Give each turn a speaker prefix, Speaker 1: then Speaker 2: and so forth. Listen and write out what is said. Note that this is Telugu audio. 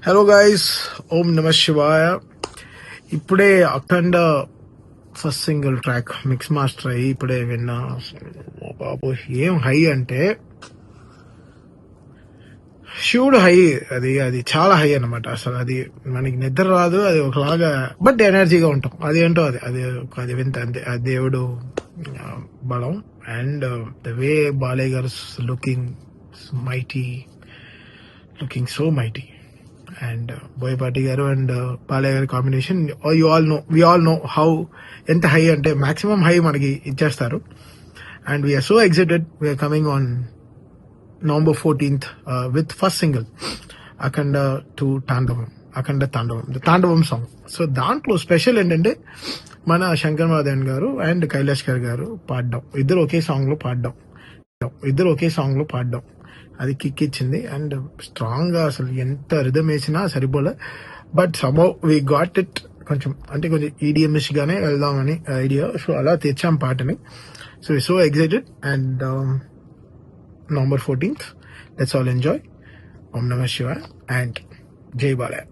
Speaker 1: హలో గైస్, ఓం నమ శివాయ. ఇప్పుడే Akhanda first single track mix master అయ్యి ఇప్పుడే విన్నా. బాబు ఏం హై అంటే శివుడు హై. అది చాలా హై అన్నమాట. అసలు అది మనకి నిద్ర రాదు. అది ఒకలాగా బట్ ఎనర్జీగా ఉంటాం. అదేంటో అది వింత అంతే. ఆ దేవుడు బలం. అండ్ ద వే బాలయ్య గారు looking mighty, looking so mighty. And Boyapati garu and Balaya garu combination, we all know how enta high ante maximum high manaki ichestaru. And we are so excited. We are coming on November 14th with first single Akhanda Tandavam, the Tandavam song. So dantlo special endante mana Shankar Mahadevan garu and Kailash garu paddam, iddaru oke song lo paddam. అది కిక్ ఇచ్చింది. అండ్ స్ట్రాంగ్ గా అసలు ఎంత రిథమ్ వేసినా సరిపోలే. But somehow we got it. కొంచెం ఈడిఎంఎస్ గానే వెళ్దామని ఐడియా. సో అలా తెచ్చాం పాటని. So so excited. And November 14th, let's all enjoy. ఓం నమ శివాయ అండ్ జై బాలయ్య.